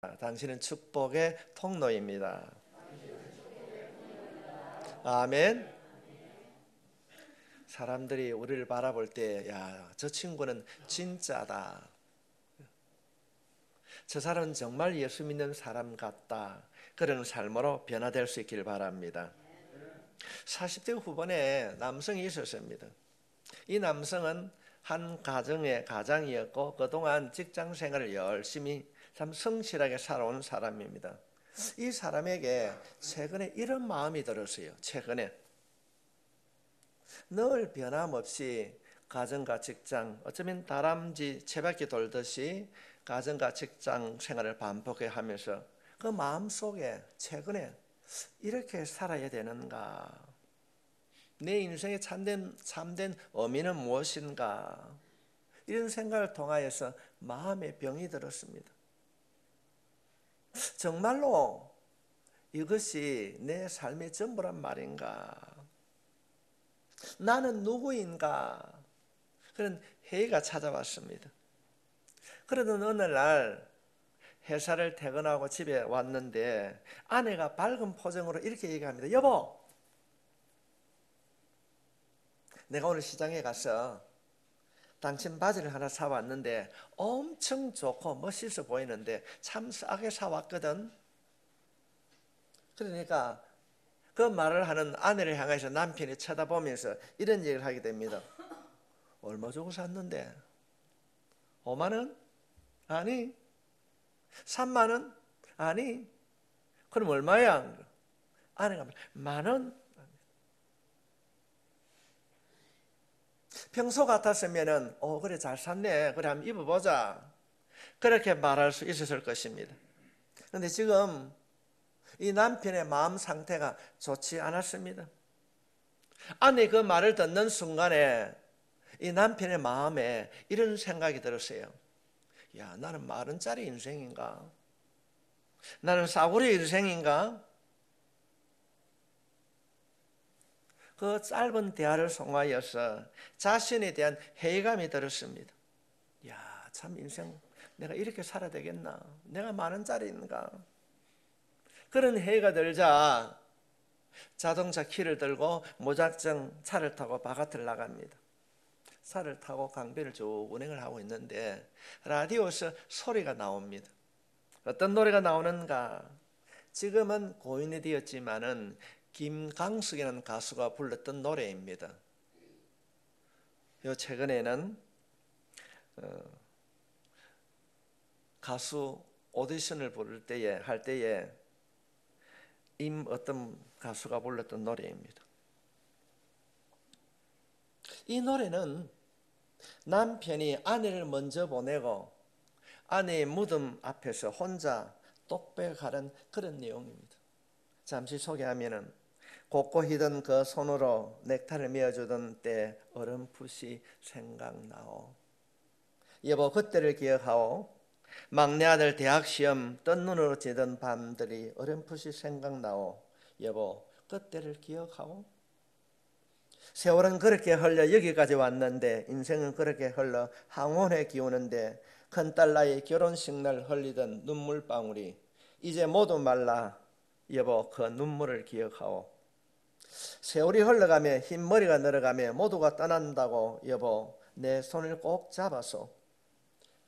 당신은 축복의 통로입니다. 아멘. 사람들이 우리를 바라볼 때, 야, 저 친구는 진짜다. 저 사람은 정말 예수 믿는 사람 같다. 그런 삶으로 변화될 수 있길 바랍니다. 40대 후반에 남성이 있었습니다. 이 남성은 한 가정의 가장이었고 그동안 직장 생활을 열심히 참 성실하게 살아온 사람입니다. 이 사람에게 최근에 이런 마음이 들었어요. 최근에 늘 변함없이 가정과 직장, 어쩌면 다람쥐 채바퀴 돌듯이 가정과 직장 생활을 반복해 하면서 그 마음속에 최근에 이렇게 살아야 되는가? 내 인생의 참된 의미는 무엇인가? 이런 생각을 통하여서 마음의 병이 들었습니다. 정말로 이것이 내 삶의 전부란 말인가? 나는 누구인가? 그런 회의가 찾아왔습니다. 그러던 어느 날 회사를 퇴근하고 집에 왔는데 아내가 밝은 표정으로 이렇게 얘기합니다. 여보, 내가 오늘 시장에 가서 당신 바지를 하나 사왔는데 엄청 좋고 멋있어 보이는데 참 싸게 사왔거든. 그러니까 그 말을 하는 아내를 향해서 남편이 쳐다보면서 이런 얘기를 하게 됩니다. 얼마 주고 샀는데? 5만 원? 아니. 3만 원? 아니. 그럼 얼마야? 아내가 10,000원? 평소 같았으면은 그래 잘 샀네. 그래 한번 입어보자. 그렇게 말할 수 있었을 것입니다. 그런데 지금 이 남편의 마음 상태가 좋지 않았습니다. 아내 그 말을 듣는 순간에 이 남편의 마음에 이런 생각이 들었어요. 야, 나는 40짜리 인생인가? 나는 싸구려 인생인가? 그 짧은 대화를 통하여서 자신에 대한 회의감이 들었습니다. 야, 참 인생 내가 이렇게 살아야 되겠나? 내가 10,000짜리인가? 그런 회의가 들자 자동차 키를 들고 무작정 차를 타고 바깥을 나갑니다. 차를 타고 강변을 쭉 운행을 하고 있는데 라디오에서 소리가 나옵니다. 어떤 노래가 나오는가? 지금은 고인이 되었지만은 김강숙이라는 가수가 불렀던 노래입니다. 요 최근에는 가수 오디션을 부를 때에 할 때에 어떤 가수가 불렀던 노래입니다. 이 노래는 남편이 아내를 먼저 보내고 아내의 무덤 앞에서 혼자 독백하는 그런 내용입니다. 잠시 소개하면은 곱고 희던 그 손으로 넥타이를 메어주던 때 어렴풋이 생각나오. 여보 그때를 기억하오. 막내 아들 대학 시험 뜬 눈으로 지던 밤들이 어렴풋이 생각나오. 여보 그때를 기억하오. 세월은 그렇게 흘러 여기까지 왔는데 인생은 그렇게 흘러 항원에 기우는데 큰딸 나의 결혼식 날 흘리던 눈물방울이 이제 모두 말라. 여보 그 눈물을 기억하오. 세월이 흘러가며 흰머리가 늘어가며 모두가 떠난다고 여보 내 손을 꼭 잡아서.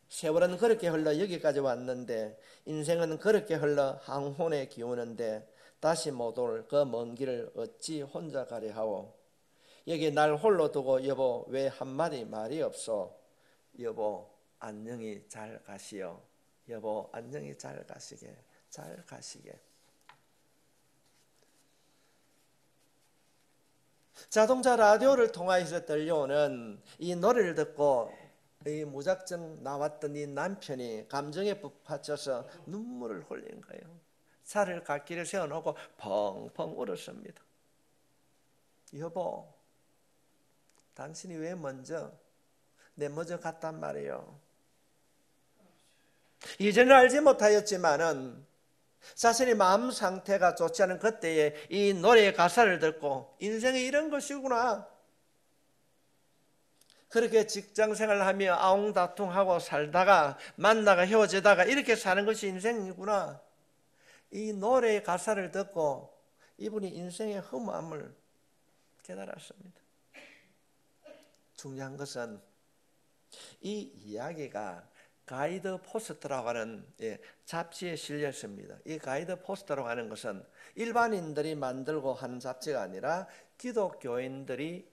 세월은 그렇게 흘러 여기까지 왔는데 인생은 그렇게 흘러 항혼에 기우는데 다시 못 올 그 먼 길을 어찌 혼자 가려 하오. 여기 날 홀로 두고 여보 왜 한마디 말이 없어. 여보 안녕히 잘 가시오. 여보 안녕히 잘 가시게. 잘 가시게. 자동차 라디오를 통하여서 들려오는 이 노래를 듣고 이 무작정 나왔던 이 남편이 감정에 북받쳐서 눈물을 흘린 거예요. 차를 갓길에 세워놓고 펑펑 울었습니다. 여보 당신이 왜 내 먼저 갔단 말이에요. 이전에 알지 못하였지만은 자신의 마음 상태가 좋지 않은 그때에 이 노래의 가사를 듣고 인생이 이런 것이구나. 그렇게 직장 생활하며 아웅다퉁하고 살다가 만나가 헤어지다가 이렇게 사는 것이 인생이구나. 이 노래의 가사를 듣고 이분이 인생의 허무함을 깨달았습니다. 중요한 것은 이 이야기가 가이드 포스트라고 하는 잡지에 실렸습니다. 이 가이드 포스트라고 하는 것은 일반인들이 만들고 하는 잡지가 아니라 기독교인들이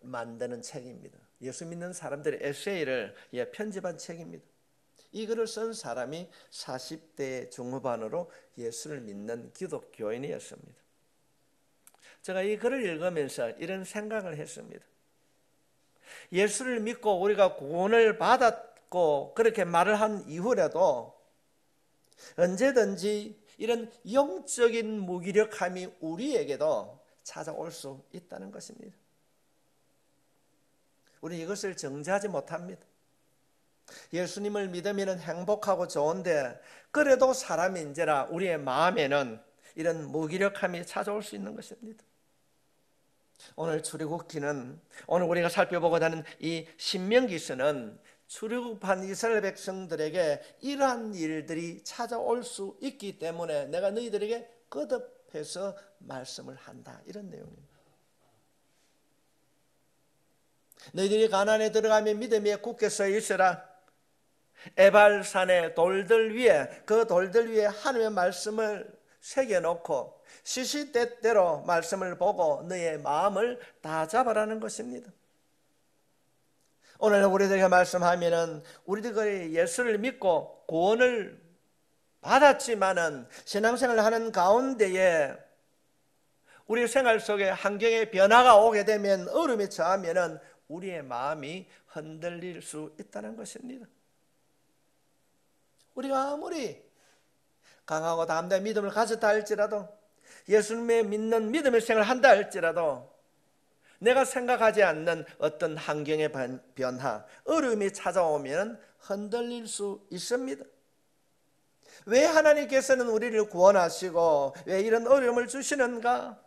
만드는 책입니다. 예수 믿는 사람들의 에세이를 편집한 책입니다. 이 글을 쓴 사람이 40대 중후반으로 예수를 믿는 기독교인이었습니다. 제가 이 글을 읽으면서 이런 생각을 했습니다. 예수를 믿고 우리가 구원을 받았고 그렇게 말을 한 이후라도 언제든지 이런 영적인 무기력함이 우리에게도 찾아올 수 있다는 것입니다. 우리 이것을 정지하지 못합니다. 예수님을 믿으면 행복하고 좋은데 그래도 사람인지라 우리의 마음에는 이런 무기력함이 찾아올 수 있는 것입니다. 오늘 출애굽기는 오늘 우리가 살펴보고자 하는 이 신명기서는 출애굽한 이스라엘 백성들에게 이러한 일들이 찾아올 수 있기 때문에 내가 너희들에게 거듭해서 말씀을 한다, 이런 내용입니다. 너희들이 가나안에 들어가면 믿음에 굳게 서 있으라. 에발산의 돌들 위에, 그 돌들 위에 하나님의 말씀을 새겨놓고 시시때때로 말씀을 보고 너의 마음을 다 잡아라는 것입니다. 오늘 우리들에게 말씀하면은 우리들이 예수를 믿고 구원을 받았지만은 신앙생활을 하는 가운데에 우리 생활 속에 환경의 변화가 오게 되면, 어려움이 처하면은 우리의 마음이 흔들릴 수 있다는 것입니다. 우리가 아무리 강하고 담대한 믿음을 가졌다 할지라도, 예수님의 믿는 믿음의 생활을 한다 할지라도 내가 생각하지 않는 어떤 환경의 변화, 어려움이 찾아오면 흔들릴 수 있습니다. 왜 하나님께서는 우리를 구원하시고 왜 이런 어려움을 주시는가?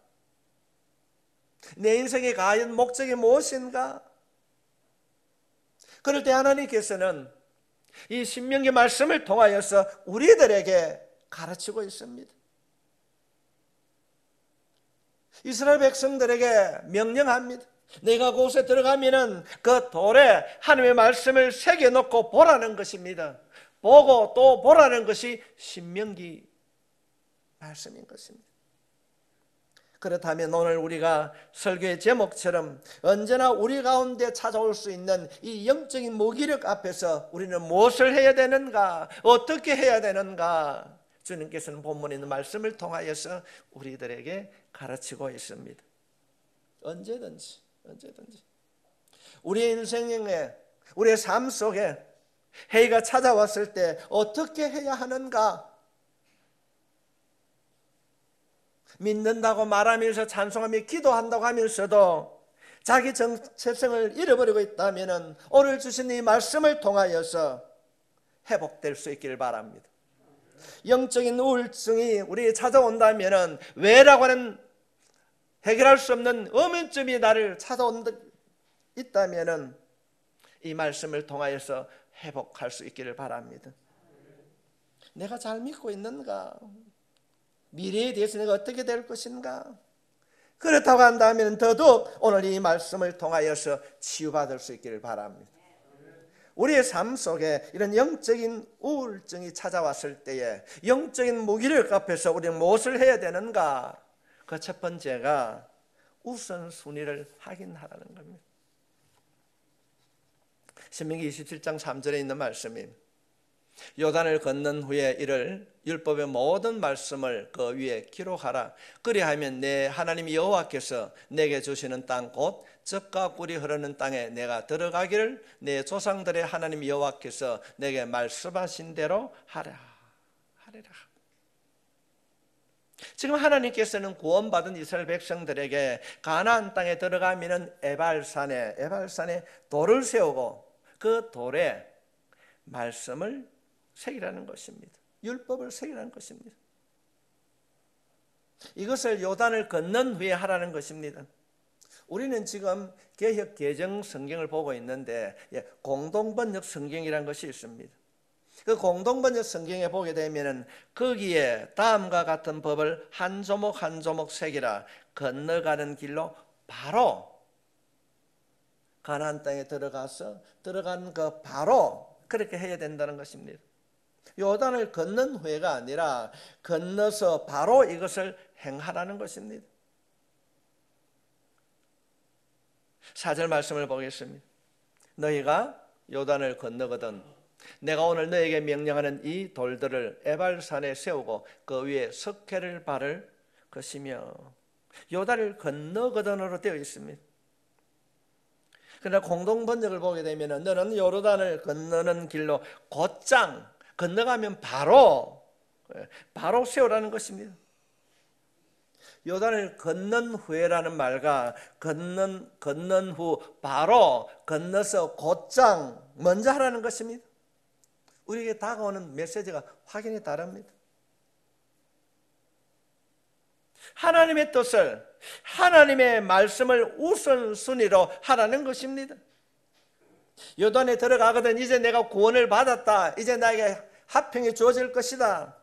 내 인생의 과연 목적이 무엇인가? 그럴 때 하나님께서는 이 신명기 말씀을 통하여서 우리들에게 가르치고 있습니다. 이스라엘 백성들에게 명령합니다. 내가 그곳에 들어가면은 그 돌에 하나님의 말씀을 새겨놓고 보라는 것입니다. 보고 또 보라는 것이 신명기 말씀인 것입니다. 그렇다면 오늘 우리가 설교의 제목처럼 언제나 우리 가운데 찾아올 수 있는 이 영적인 무기력 앞에서 우리는 무엇을 해야 되는가, 어떻게 해야 되는가, 주님께서는 본문에 있는 말씀을 통하여서 우리들에게 가르치고 있습니다. 언제든지 우리의 인생에, 우리의 삶 속에 해가 찾아왔을 때 어떻게 해야 하는가? 믿는다고 말하면서 찬송하며 기도한다고 하면서도 자기 정체성을 잃어버리고 있다면 오늘 주신 이 말씀을 통하여서 회복될 수 있기를 바랍니다. 영적인 우울증이 우리에 찾아온다면 왜라고 하는 해결할 수 없는 의문점이 나를 찾아온다 있다면 이 말씀을 통하여서 회복할 수 있기를 바랍니다. 내가 잘 믿고 있는가? 미래에 대해서 내가 어떻게 될 것인가? 그렇다고 한다면 더더욱 오늘 이 말씀을 통하여서 치유받을 수 있기를 바랍니다. 우리의 삶 속에 이런 영적인 우울증이 찾아왔을 때에 영적인 무기력 앞에서 우리는 무엇을 해야 되는가? 그 첫 번째가 우선순위를 확인하라는 겁니다. 신명기 27장 3절에 있는 말씀이 요단을 건넌 후에 이를 율법의 모든 말씀을 그 위에 기록하라. 그리하면 내 하나님 여호와께서 내게 주시는 땅 곧 젖과 꿀이 흐르는 땅에 내가 들어가기를 내 조상들의 하나님 여호와께서 내게 말씀하신 대로 하리라. 지금 하나님께서는 구원받은 이스라엘 백성들에게 가나안 땅에 들어가면은 에발산에 돌을 세우고 그 돌에 말씀을 새기라는 것입니다. 율법을 새기라는 것입니다. 이것을 요단을 건넌 후에 하라는 것입니다. 우리는 지금 개역 개정 성경을 보고 있는데 공동번역 성경이라는 것이 있습니다. 그 공동번역 성경에 보게 되면은 거기에 다음과 같은 법을 한 조목 한 조목 새기라. 건너가는 길로 바로 가나안 땅에 들어간 그 바로 그렇게 해야 된다는 것입니다. 요단을 건넌 후에가 아니라 건너서 바로 이것을 행하라는 것입니다. 4절 말씀을 보겠습니다. 너희가 요단을 건너거든 내가 오늘 너에게 명령하는 이 돌들을 에발산에 세우고 그 위에 석회를 바를 것이며, 요단을 건너거든으로 되어 있습니다. 그러나 공동번역을 보게 되면 너는 요르단을 건너는 길로 곧장 건너가면 바로 세우라는 것입니다. 요단을 건넌 후에라는 말과 건넌 후 바로 건너서 곧장 먼저 하라는 것입니다. 우리에게 다가오는 메시지가 확연히 다릅니다. 하나님의 뜻을, 하나님의 말씀을 우선순위로 하라는 것입니다. 요단에 들어가거든 이제 내가 구원을 받았다. 이제 나에게 화평이 주어질 것이다.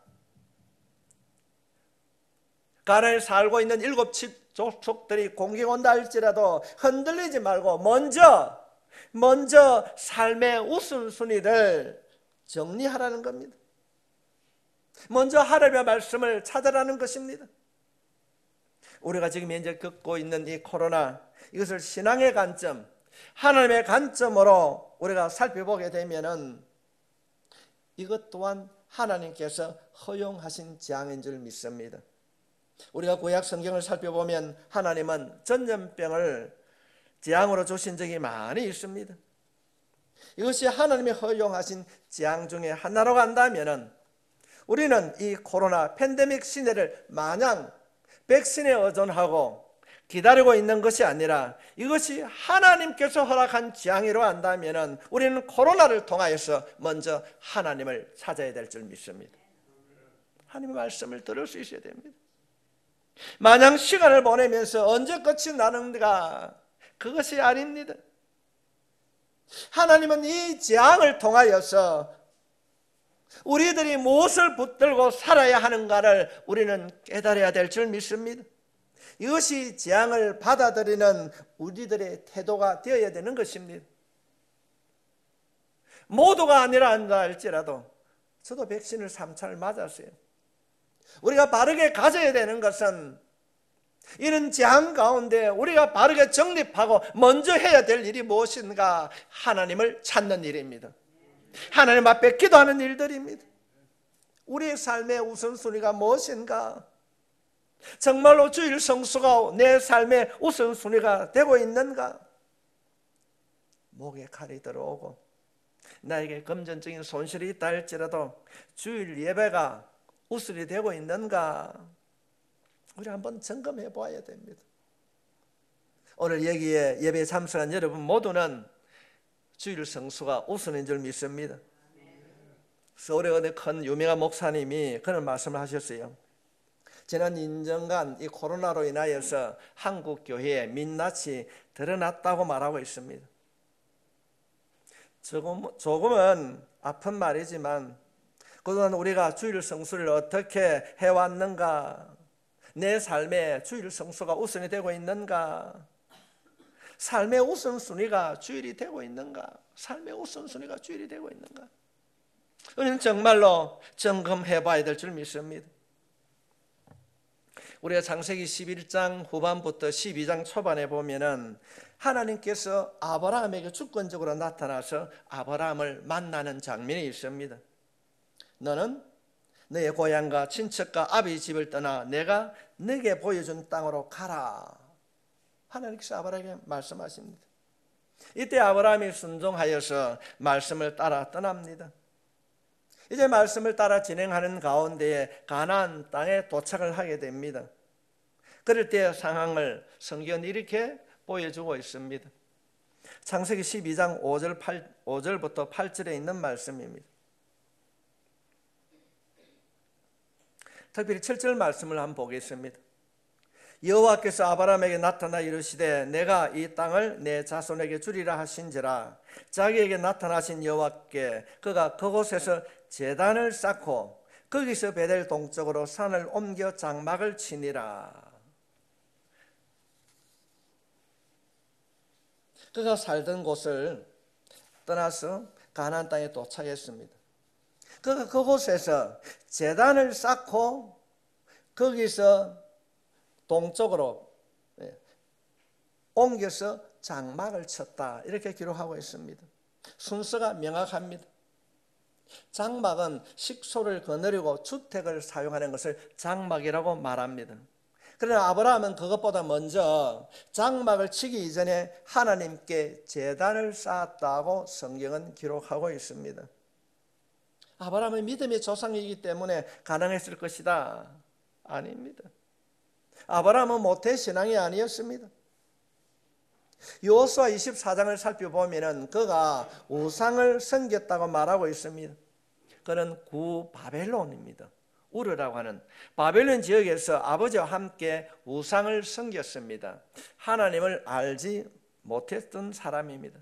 가나안에 살고 있는 7 족속들이 공격 온다 할지라도 흔들리지 말고 먼저 삶의 우선순위를 정리하라는 겁니다. 먼저 하나님의 말씀을 찾으라는 것입니다. 우리가 지금 현재 겪고 있는 이 코로나, 이것을 신앙의 관점, 하나님의 관점으로 우리가 살펴보게 되면은 이것 또한 하나님께서 허용하신 재앙인 줄 믿습니다. 우리가 구약 성경을 살펴보면 하나님은 전염병을 재앙으로 주신 적이 많이 있습니다. 이것이 하나님이 허용하신 재앙 중에 하나로 간다면 우리는 이 코로나 팬데믹 시대를 마냥 백신에 의존하고 기다리고 있는 것이 아니라 이것이 하나님께서 허락한 재앙이로 한다면 우리는 코로나를 통하여서 먼저 하나님을 찾아야 될 줄 믿습니다. 하나님의 말씀을 들을 수 있어야 됩니다. 마냥 시간을 보내면서 언제 끝이 나는가, 그것이 아닙니다. 하나님은 이 재앙을 통하여서 우리들이 무엇을 붙들고 살아야 하는가를 우리는 깨달아야 될 줄 믿습니다. 이것이 재앙을 받아들이는 우리들의 태도가 되어야 되는 것입니다. 모두가 아니라 한다 할지라도 저도 백신을 3차를 맞았어요. 우리가 바르게 가져야 되는 것은 이런 재앙 가운데 우리가 바르게 정립하고 먼저 해야 될 일이 무엇인가, 하나님을 찾는 일입니다. 하나님 앞에 기도하는 일들입니다. 우리의 삶의 우선순위가 무엇인가? 정말로 주일 성수가 내 삶의 우선순위가 되고 있는가? 목에 칼이 들어오고 나에게 금전적인 손실이 있다 할지라도 주일 예배가 우선이 되고 있는가? 우리 한번 점검해 보아야 됩니다. 오늘 여기에 예배에 참석한 여러분 모두는 주일 성수가 우선인 줄 믿습니다. 서울의 어느 큰 유명한 목사님이 그런 말씀을 하셨어요. 지난 2년간 이 코로나로 인하여서 한국 교회에 민낯이 드러났다고 말하고 있습니다. 조금은 아픈 말이지만 그동안 우리가 주일 성수를 어떻게 해왔는가, 내 삶에 주일 성수가 우선이 되고 있는가, 삶의 우선순위가 주일이 되고 있는가, 삶의 우선순위가 주일이 되고 있는가, 우리는 정말로 점검해 봐야 될 줄 믿습니다. 우리가 창세기 11장 후반부터 12장 초반에 보면은 하나님께서 아브라함에게 주권적으로 나타나서 아브라함을 만나는 장면이 있습니다. 너는 너의 고향과 친척과 아비 집을 떠나 내가 너에게 보여준 땅으로 가라. 하나님께서 아브라함에게 말씀하십니다. 이때 아브라함이 순종하여서 말씀을 따라 떠납니다. 이제 말씀을 따라 진행하는 가운데에 가나안 땅에 도착을 하게 됩니다. 그럴 때의 상황을 성경은 이렇게 보여주고 있습니다. 창세기 12장 5절부터 8절에 있는 말씀입니다. 특별히 7절 말씀을 한번 보겠습니다. 여호와께서 아브라함에게 나타나 이르시되 내가 이 땅을 내 자손에게 주리라 하신지라. 자기에게 나타나신 여호와께 그가 그곳에서 제단을 쌓고 거기서 베델 동쪽으로 산을 옮겨 장막을 치니라. 그가 살던 곳을 떠나서 가나안 땅에 도착했습니다. 그가 그곳에서 제단을 쌓고 거기서 동쪽으로 옮겨서 장막을 쳤다, 이렇게 기록하고 있습니다. 순서가 명확합니다. 장막은 식소를 거느리고 주택을 사용하는 것을 장막이라고 말합니다. 그러나 아브라함은 그것보다 먼저 장막을 치기 이전에 하나님께 제단을 쌓았다고 성경은 기록하고 있습니다. 아브라함은 믿음의 조상이기 때문에 가능했을 것이다? 아닙니다. 아브라함은 모태신앙이 아니었습니다. 여호수아 24장을 살펴보면 그가 우상을 섬겼다고 말하고 있습니다. 그는 구바벨론입니다. 우르라고 하는 바벨론 지역에서 아버지와 함께 우상을 섬겼습니다. 하나님을 알지 못했던 사람입니다.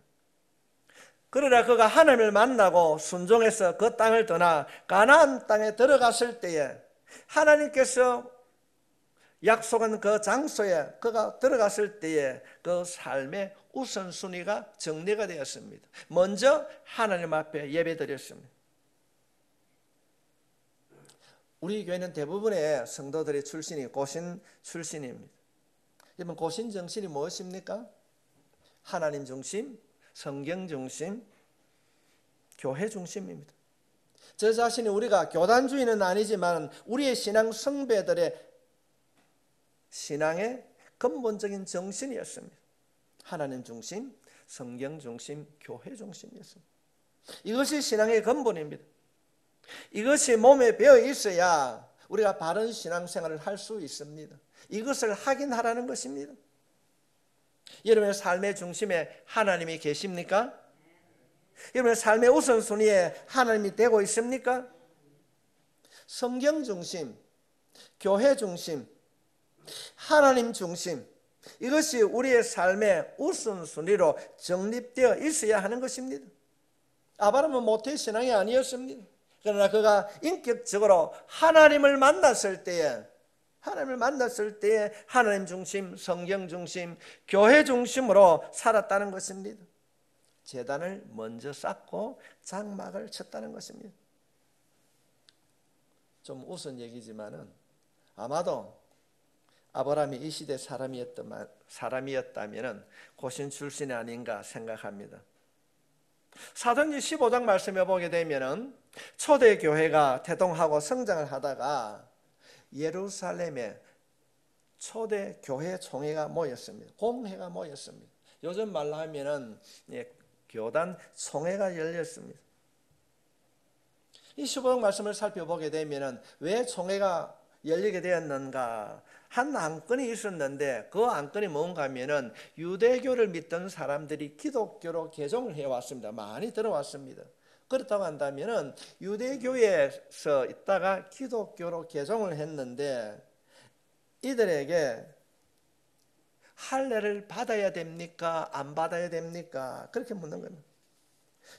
그러나 그가 하나님을 만나고 순종해서 그 땅을 떠나 가나안 땅에 들어갔을 때에 하나님께서 약속한 그 장소에 그가 들어갔을 때에 그 삶의 우선순위가 정리가 되었습니다. 먼저 하나님 앞에 예배드렸습니다. 우리 교회는 대부분의 성도들의 출신이 고신 출신입니다. 여러분, 고신 정신이 무엇입니까? 하나님 중심, 성경 중심, 교회 중심입니다. 저 자신이 우리가 교단주의는 아니지만 우리의 신앙 성배들의 신앙의 근본적인 정신이었습니다. 하나님 중심, 성경 중심, 교회 중심이었습니다. 이것이 신앙의 근본입니다. 이것이 몸에 배어 있어야 우리가 바른 신앙생활을 할 수 있습니다. 이것을 확인하라는 것입니다. 여러분의 삶의 중심에 하나님이 계십니까? 여러분의 삶의 우선순위에 하나님이 되고 있습니까? 성경 중심, 교회 중심, 하나님 중심, 이것이 우리의 삶의 우선순위로 정립되어 있어야 하는 것입니다. 아브라함은 모태신앙이 아니었습니다. 그러나 그가 인격적으로 하나님을 만났을 때에 하나님 중심, 성경 중심, 교회 중심으로 살았다는 것입니다. 제단을 먼저 쌓고 장막을 쳤다는 것입니다. 좀 우스운 얘기지만은 아마도 아브라함이 이 시대 사람이었다면 고신 출신이 아닌가 생각합니다. 사도행전 15장 말씀해 보게 되면은 초대교회가 태동하고 성장을 하다가 예루살렘에 초대교회 총회가 모였습니다. 공회가 모였습니다. 요즘 말로 하면은 교단 총회가 열렸습니다. 이 15장 말씀을 살펴보게 되면은 왜 총회가 열리게 되었는가? 한 안건이 있었는데 그 안건이 뭔가 하면은 유대교를 믿던 사람들이 기독교로 개종을 해왔습니다. 많이 들어왔습니다. 그렇다고 한다면은 유대교에서 있다가 기독교로 개종을 했는데 이들에게 할례를 받아야 됩니까? 안 받아야 됩니까? 그렇게 묻는 겁니다.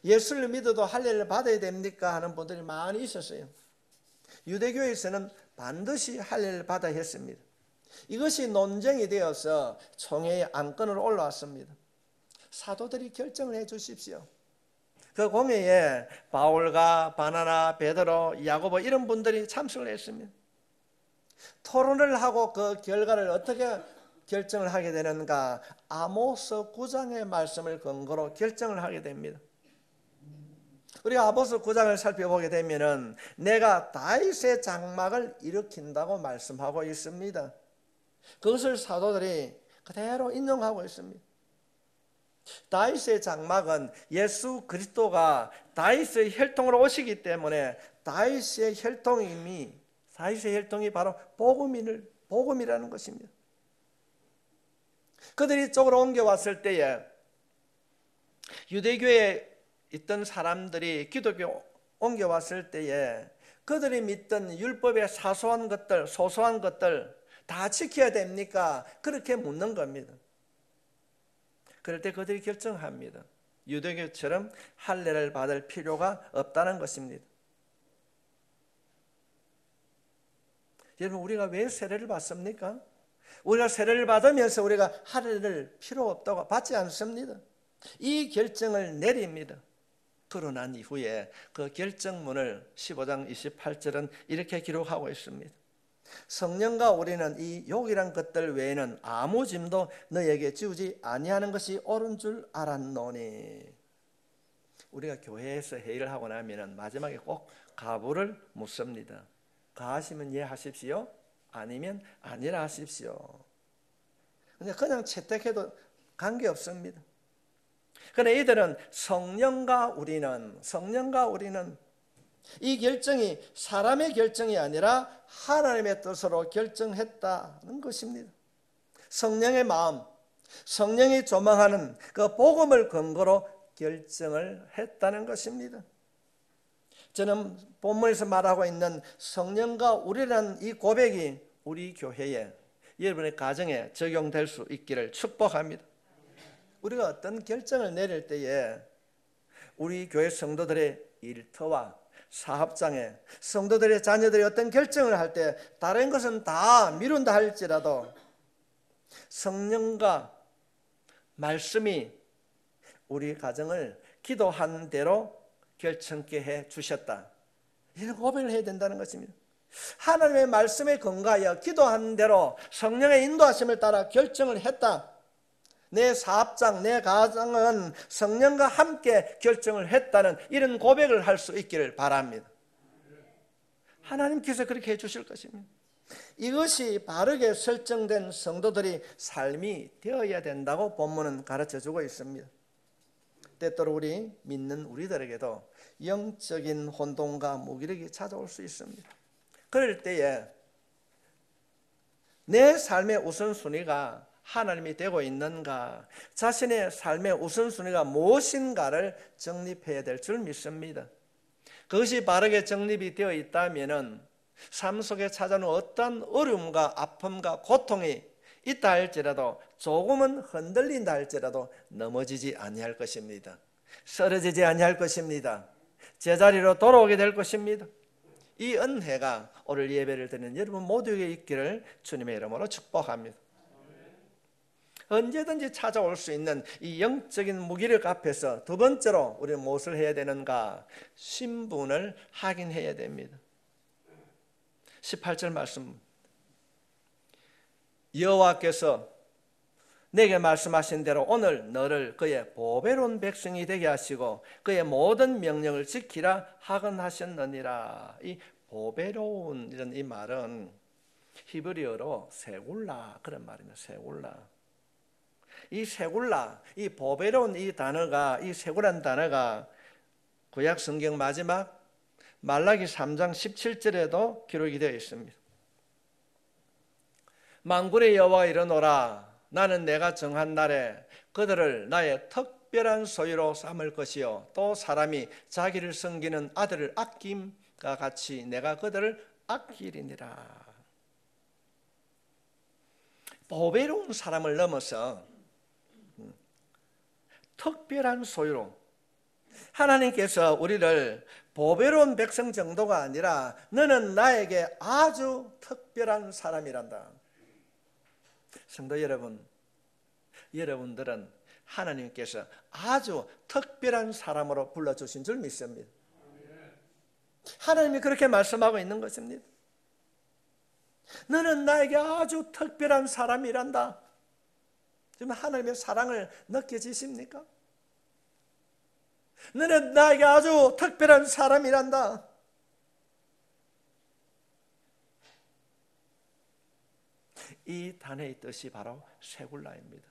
예수를 믿어도 할례를 받아야 됩니까? 하는 분들이 많이 있었어요. 유대교에서는 반드시 할례를 받아야 했습니다. 이것이 논쟁이 되어서 총회의 안건으로 올라왔습니다. 사도들이 결정을 해 주십시오. 그 공회에 바울과 바나나, 베드로, 야고보 이런 분들이 참석을 했습니다. 토론을 하고 그 결과를 어떻게 결정을 하게 되는가? 아모스 9장의 말씀을 근거로 결정을 하게 됩니다. 우리가 아모스 9장을 살펴보게 되면은 내가 다윗의 장막을 일으킨다고 말씀하고 있습니다. 그것을 사도들이 그대로 인용하고 있습니다. 다윗의 장막은 예수 그리스도가 다윗의 혈통으로 오시기 때문에 다윗의 혈통이 바로 복음이라는 것입니다. 그들이 이쪽으로 옮겨왔을 때에 유대교에 있던 사람들이 기독교 옮겨왔을 때에 그들이 믿던 율법의 사소한 것들, 소소한 것들, 다 지켜야 됩니까? 그렇게 묻는 겁니다. 그럴 때 그들이 결정합니다. 유대교처럼 할례를 받을 필요가 없다는 것입니다. 여러분, 우리가 왜 세례를 받습니까? 우리가 세례를 받으면서 우리가 할례를 필요 없다고 받지 않습니다. 이 결정을 내립니다. 그러고 난 이후에 그 결정문을 15장 28절은 이렇게 기록하고 있습니다. 성령과 우리는 이 욕이란 것들 외에는 아무 짐도 너에게 지우지 아니하는 것이 옳은 줄 알았노니. 우리가 교회에서 회의를 하고 나면 마지막에 꼭 가부를 묻습니다. 가하시면 예 하십시오, 아니면 아니라 하십시오. 그냥 채택해도 관계없습니다. 그런데 이들은 성령과 우리는 이 결정이 사람의 결정이 아니라 하나님의 뜻으로 결정했다는 것입니다. 성령의 마음, 성령이 조망하는 그 복음을 근거로 결정을 했다는 것입니다. 저는 본문에서 말하고 있는 성령과 우리라는 이 고백이 우리 교회에, 여러분의 가정에 적용될 수 있기를 축복합니다. 우리가 어떤 결정을 내릴 때에 우리 교회 성도들의 일터와 사업장에 성도들의 자녀들이 어떤 결정을 할 때 다른 것은 다 미룬다 할지라도 성령과 말씀이 우리 가정을 기도한 대로 결정케 해 주셨다, 이런 고백을 해야 된다는 것입니다. 하나님의 말씀에 근거하여 기도한 대로 성령의 인도하심을 따라 결정을 했다. 내 사업장, 내 가정은 성령과 함께 결정을 했다는 이런 고백을 할 수 있기를 바랍니다. 하나님께서 그렇게 해주실 것입니다. 이것이 바르게 설정된 성도들이 삶이 되어야 된다고 본문은 가르쳐주고 있습니다. 때때로 우리 믿는 우리들에게도 영적인 혼돈과 무기력이 찾아올 수 있습니다. 그럴 때에 내 삶의 우선순위가 하나님이 되고 있는가, 자신의 삶의 우선순위가 무엇인가를 정립해야 될 줄 믿습니다. 그것이 바르게 정립이 되어 있다면 삶 속에 찾아오는 어떤 어려움과 아픔과 고통이 있다 할지라도, 조금은 흔들린다 할지라도 넘어지지 아니할 것입니다. 쓰러지지 아니할 것입니다. 제자리로 돌아오게 될 것입니다. 이 은혜가 오늘 예배를 드리는 여러분 모두에게 있기를 주님의 이름으로 축복합니다. 언제든지 찾아올 수 있는 이 영적인 무기력 앞에서 두 번째로 우리는 무엇을 해야 되는가? 신분을 확인해야 됩니다. 18절 말씀, 여호와께서 내게 말씀하신 대로 오늘 너를 그의 보배로운 백성이 되게 하시고 그의 모든 명령을 지키라 하건하셨느니라. 이 보배로운 이런 이 말은 히브리어로 세굴라 그런 말입니다. 세굴라. 이 세굴라, 이 보배로운 이 단어가, 이 세굴란 단어가 구약 성경 마지막 말라기 3장 17절에도 기록이 되어 있습니다. 만군의 여호와가 이르노라, 나는 내가 정한 날에 그들을 나의 특별한 소유로 삼을 것이요 또 사람이 자기를 섬기는 아들을 아낌과 같이 내가 그들을 아끼리니라. 보배로운 사람을 넘어서 특별한 소유로, 하나님께서 우리를 보배로운 백성 정도가 아니라 너는 나에게 아주 특별한 사람이란다. 성도 여러분, 여러분들은 하나님께서 아주 특별한 사람으로 불러주신 줄 믿습니다. 하나님이 그렇게 말씀하고 있는 것입니다. 너는 나에게 아주 특별한 사람이란다. 지금 하나님의 사랑을 느껴지십니까? 너는 나에게 아주 특별한 사람이란다. 이 단어의 뜻이 바로 세굴라입니다.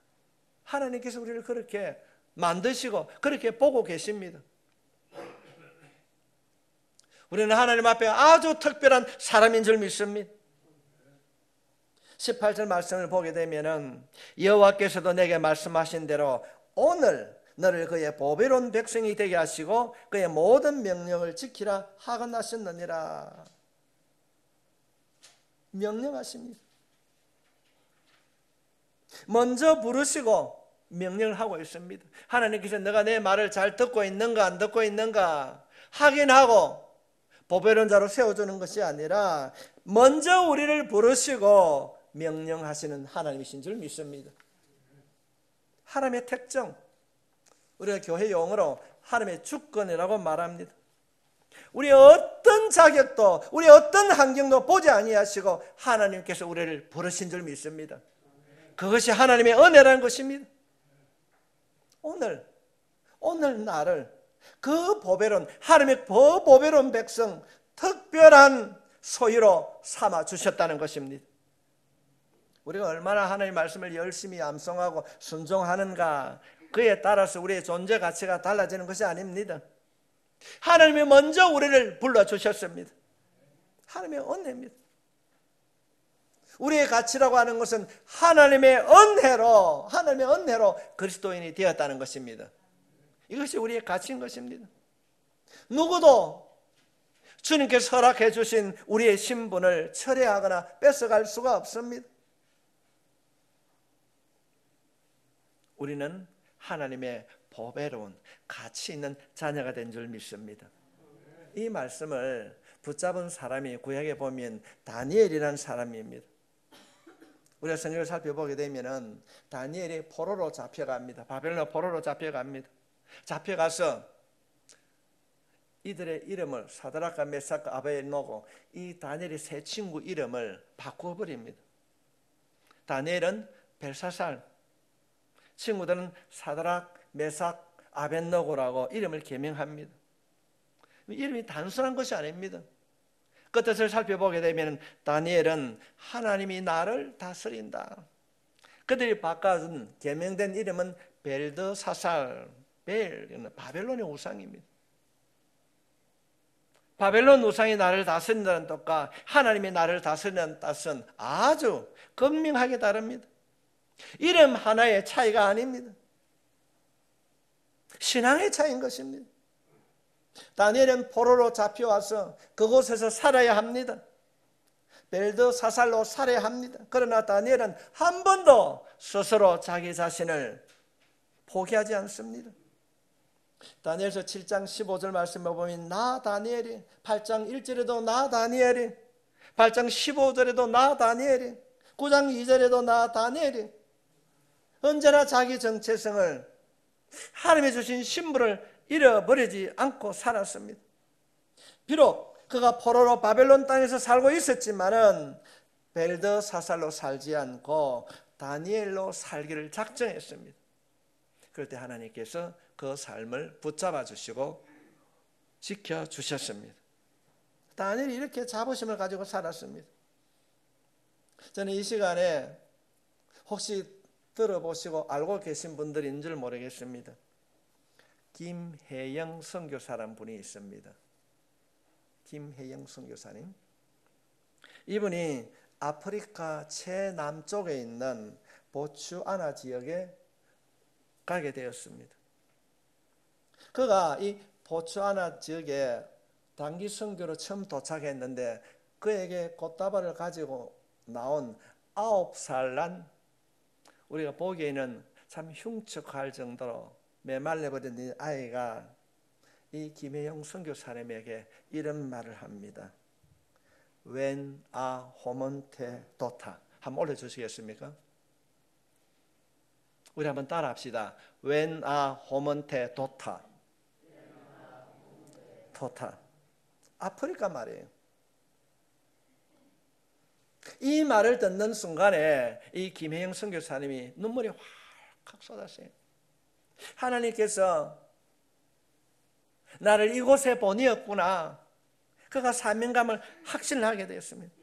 하나님께서 우리를 그렇게 만드시고 그렇게 보고 계십니다. 우리는 하나님 앞에 아주 특별한 사람인 줄 믿습니다. 18절 말씀을 보게 되면은 여호와께서도 내게 말씀하신 대로 오늘 너를 그의 보배로운 백성이 되게 하시고 그의 모든 명령을 지키라 하건하셨느니라. 명령하십니다. 먼저 부르시고 명령을 하고 있습니다. 하나님께서 내가 내 말을 잘 듣고 있는가 안 듣고 있는가 확인하고 보배로운 자로 세워주는 것이 아니라 먼저 우리를 부르시고 명령하시는 하나님이신 줄 믿습니다. 하나님의 특정, 우리가 교회 용어로 하나님의 주권이라고 말합니다. 우리 어떤 자격도 우리 어떤 환경도 보지 아니하시고 하나님께서 우리를 부르신 줄 믿습니다. 그것이 하나님의 은혜라는 것입니다. 오늘 나를 그 보배로운 하나님의 보배로운 백성 특별한 소유로 삼아 주셨다는 것입니다. 우리가 얼마나 하나님의 말씀을 열심히 암송하고 순종하는가 그에 따라서 우리의 존재 가치가 달라지는 것이 아닙니다. 하나님이 먼저 우리를 불러주셨습니다. 하나님의 은혜입니다. 우리의 가치라고 하는 것은 하나님의 은혜로 그리스도인이 되었다는 것입니다. 이것이 우리의 가치인 것입니다. 누구도 주님께서 허락해 주신 우리의 신분을 철회하거나 뺏어갈 수가 없습니다. 우리는 하나님의 보배로운 가치 있는 자녀가 된 줄 믿습니다. 이 말씀을 붙잡은 사람이 구약에 보면 다니엘이라는 사람입니다. 우리가 성경을 살펴보게 되면 다니엘이 포로로 잡혀갑니다. 바벨론 포로로 잡혀갑니다. 잡혀가서 이들의 이름을 사드락과 메삭과 아벳노고 이 다니엘의 세 친구 이름을 바꾸어버립니다. 다니엘은 벨사살, 친구들은 사드락, 메삭, 아벳노고라고 이름을 개명합니다. 이름이 단순한 것이 아닙니다. 그 뜻을 살펴보게 되면 다니엘은 하나님이 나를 다스린다. 그들이 바꿔준 개명된 이름은 벨드사살, 바벨론의 우상입니다. 바벨론 우상이 나를 다스린다는 뜻과 하나님이 나를 다스린다는 뜻은 아주 극명하게 다릅니다. 이름 하나의 차이가 아닙니다. 신앙의 차이인 것입니다. 다니엘은 포로로 잡혀와서 그곳에서 살아야 합니다. 벨드사살로 살아야 합니다. 그러나 다니엘은 한 번도 스스로 자기 자신을 포기하지 않습니다. 다니엘서 7장 15절 말씀을 보면 나 다니엘이, 8장 1절에도 나 다니엘이, 8장 15절에도 나 다니엘이, 9장 2절에도 나 다니엘이 언제나 자기 정체성을 하나님이 주신 신분을 잃어버리지 않고 살았습니다. 비록 그가 포로로 바벨론 땅에서 살고 있었지만은 벨드사살로 살지 않고 다니엘로 살기를 작정했습니다. 그럴 때 하나님께서 그 삶을 붙잡아 주시고 지켜주셨습니다. 다니엘이 이렇게 자부심을 가지고 살았습니다. 저는 이 시간에 혹시 들어보시고 알고 계신 분들인 줄 모르겠습니다. 김혜영 선교사라는 분이 있습니다. 김혜영 선교사님. 이분이 아프리카 최남쪽에 있는 보츠와나 지역에 가게 되었습니다. 그가 이 보츠와나 지역에 단기 선교로 처음 도착했는데 그에게 꽃다발을 가지고 나온 9살 난 우리가 보기에는 참 흉측할 정도로 메말라버린 이 아이가 이 김혜영 선교사님에게 이런 말을 합니다. When a homonte dota. 한번 올려주시겠습니까? 우리 한번 따라합시다. When a homonte dota. dota. 아프리카 말이에요. 이 말을 듣는 순간에 이 김혜영 선교사님이 눈물이 확 쏟았어요. 하나님께서 나를 이곳에 보내었구나. 그가 사명감을 확신하게 되었습니다.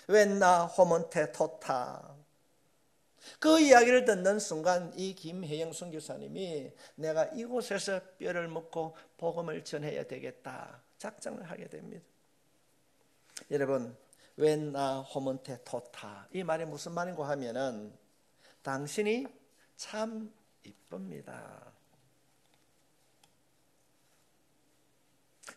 웬나 호몬테 토타. 그 이야기를 듣는 순간 이 김혜영 선교사님이 내가 이곳에서 뼈를 묻고 복음을 전해야 되겠다 작정을 하게 됩니다. 여러분, 웬나 호몬테 토타, 이 말이 무슨 말인고 하면은 당신이 참 이쁩니다.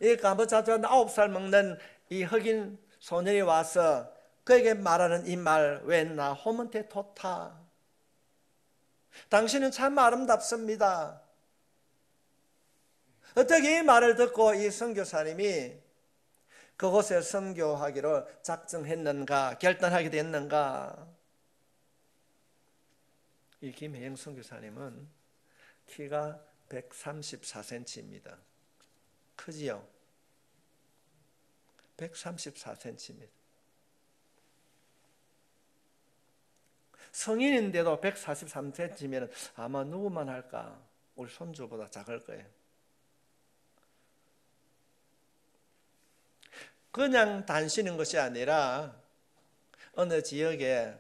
이 감부자주 9살 먹는 이 흑인 소년이 와서 그에게 말하는 이 말, 웬나 호먼테 토타. 당신은 참 아름답습니다. 어떻게 이 말을 듣고 이 선교사님이 그곳에 선교하기로 작정했는가, 결단하게 됐는가? 이 김혜영 선교사님은 키가 134cm입니다. 크지요? 134cm입니다. 성인인데도 143cm면 아마 누구만 할까? 우리 손주보다 작을 거예요. 그냥 단신인 것이 아니라 어느 지역에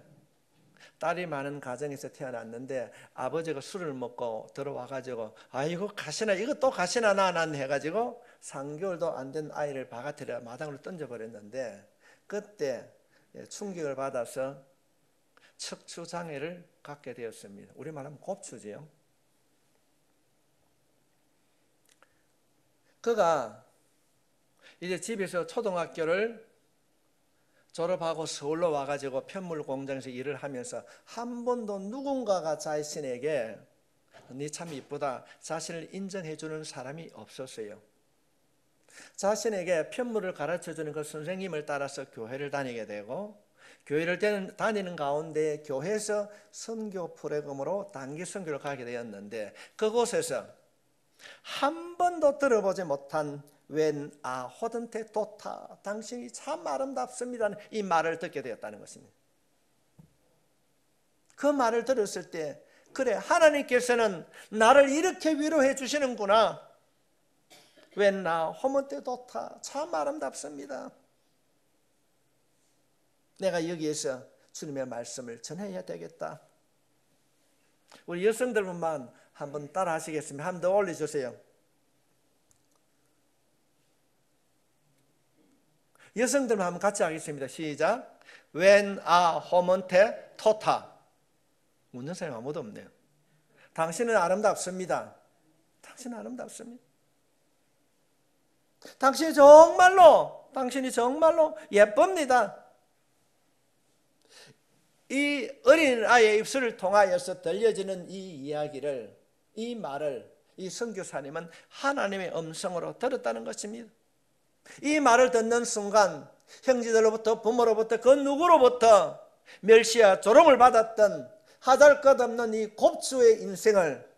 딸이 많은 가정에서 태어났는데 아버지가 술을 먹고 들어와가지고 아이고 가시나 이거 또 가시나 나난 해가지고 3개월도 안 된 아이를 바깥에 마당으로 던져버렸는데 그때 충격을 받아서 척추장애를 갖게 되었습니다. 우리 말하면 곱추지요. 그가 이제 집에서 초등학교를 졸업하고 서울로 와가지고 편물 공장에서 일을 하면서 한 번도 누군가가 자신에게 네 참 이쁘다 자신을 인정해주는 사람이 없었어요. 자신에게 편물을 가르쳐주는 그 선생님을 따라서 교회를 다니게 되고 교회를 다니는 가운데 교회에서 선교 프로그램으로 단기 선교를 가게 되었는데 그곳에서 한 번도 들어보지 못한 웬 호든테 도타 당신이 참 아름답습니다는 이 말을 듣게 되었다는 것입니다. 그 말을 들었을 때 그래 하나님께서는 나를 이렇게 위로해 주시는구나. 웬 호든테 도타 참 아름답습니다. 내가 여기에서 주님의 말씀을 전해야 되겠다. 우리 여성들만 한번 따라 하시겠습니다. 한 번 더 올려주세요. 여성들만 한번 같이 하겠습니다. 시작. When a homonte tota. 묻는 사람이 아무도 없네요. 당신은 아름답습니다. 당신은 아름답습니다. 당신이 정말로 예쁩니다. 이 어린 아이의 입술을 통하여서 들려지는 이 이야기를, 이 말을 이 선교사님은 하나님의 음성으로 들었다는 것입니다. 이 말을 듣는 순간 형제들로부터 부모로부터 그 누구로부터 멸시와 조롱을 받았던 하잘것없는 이 곱추의 인생을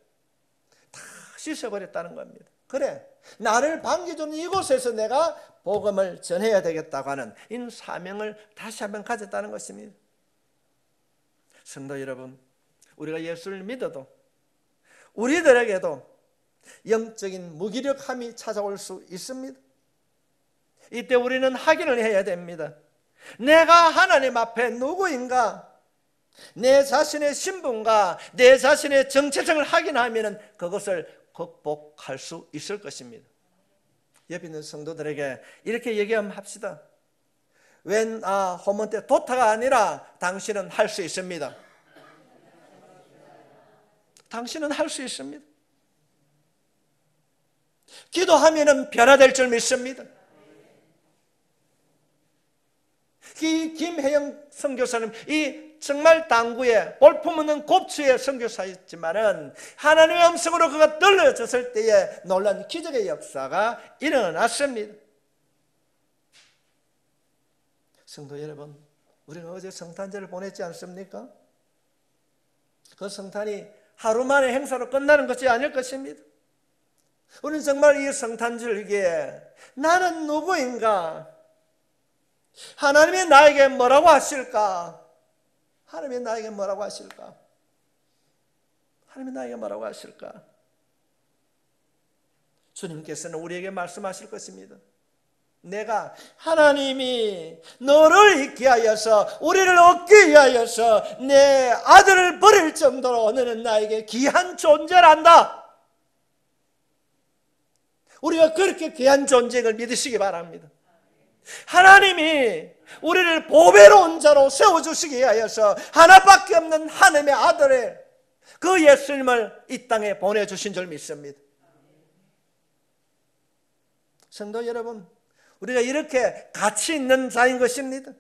다 씻어버렸다는 겁니다. 그래 나를 반겨주는 이곳에서 내가 복음을 전해야 되겠다고 하는 이 사명을 다시 한번 가졌다는 것입니다. 성도 여러분, 우리가 예수를 믿어도 우리들에게도 영적인 무기력함이 찾아올 수 있습니다. 이때 우리는 확인을 해야 됩니다. 내가 하나님 앞에 누구인가? 내 자신의 신분과 내 자신의 정체성을 확인하면 그것을 극복할 수 있을 것입니다. 옆에 있는 성도들에게 이렇게 얘기합시다. 웬 호몬테 도타가 아니라 당신은 할 수 있습니다. 당신은 할 수 있습니다. 기도하면 변화될 줄 믿습니다. 이 김혜영 선교사님 이 정말 당구에 볼품없는 곱추의 선교사였지만은 하나님의 음성으로 그가 들려졌을 때에 놀란 기적의 역사가 일어났습니다. 성도 여러분, 우리가 어제 성탄절을 보냈지 않습니까? 그 성탄이 하루 만에 행사로 끝나는 것이 아닐 것입니다. 우리는 정말 이 성탄절기에 나는 누구인가? 하나님이 나에게 뭐라고 하실까? 하나님이 나에게 뭐라고 하실까? 하나님이 나에게 뭐라고 하실까? 주님께서는 우리에게 말씀하실 것입니다. 내가 하나님이 너를 잊게 하여서 우리를 얻기 위하여서 내 아들을 버릴 정도로 너는 나에게 귀한 존재란다. 우리가 그렇게 귀한 존재를 믿으시기 바랍니다. 하나님이 우리를 보배로운 자로 세워주시기 위하여서 하나밖에 없는 하나님의 아들의 그 예수님을 이 땅에 보내주신 줄 믿습니다. 성도 여러분, 우리가 이렇게 가치 있는 자인 것입니다.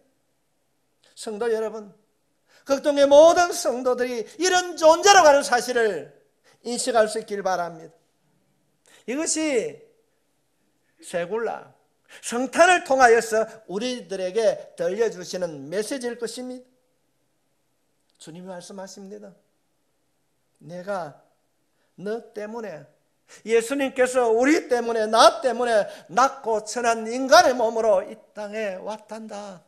성도 여러분, 극동의 모든 성도들이 이런 존재로 가는 사실을 인식할 수 있길 바랍니다. 이것이 세굴라 성탄을 통하여서 우리들에게 들려주시는 메시지일 것입니다. 주님이 말씀하십니다. 내가 너 때문에, 예수님께서 우리 때문에, 나 때문에 낮고 천한 인간의 몸으로 이 땅에 왔단다.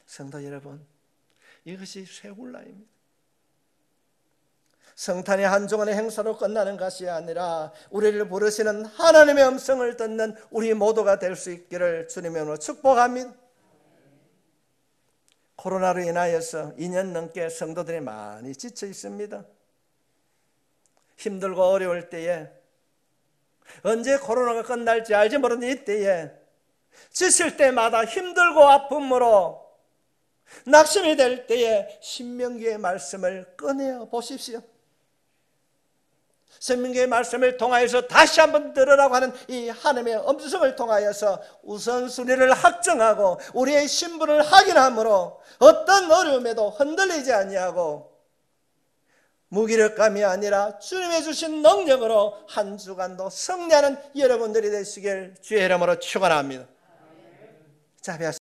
성도 여러분, 이것이 세굴라입니다. 성탄이 한 주간의 행사로 끝나는 것이 아니라 우리를 부르시는 하나님의 음성을 듣는 우리 모두가 될 수 있기를 주님의 이름으로 축복합니다. 코로나로 인하여서 2년 넘게 성도들이 많이 지쳐 있습니다. 힘들고 어려울 때에, 언제 코로나가 끝날지 알지 모르는 이때에, 지칠 때마다 힘들고 아픔으로 낙심이 될 때에 신명기의 말씀을 꺼내어 보십시오. 신명기의 말씀을 통하여서 다시 한번 들으라고 하는 이 하나님의 음성을 통하여서 우선순위를 확정하고 우리의 신분을 확인함으로 어떤 어려움에도 흔들리지 아니하고 무기력감이 아니라 주님의 주신 능력으로 한 주간도 승리하는 여러분들이 되시길 주의 이름으로 축원합니다. 자비하시옵소서.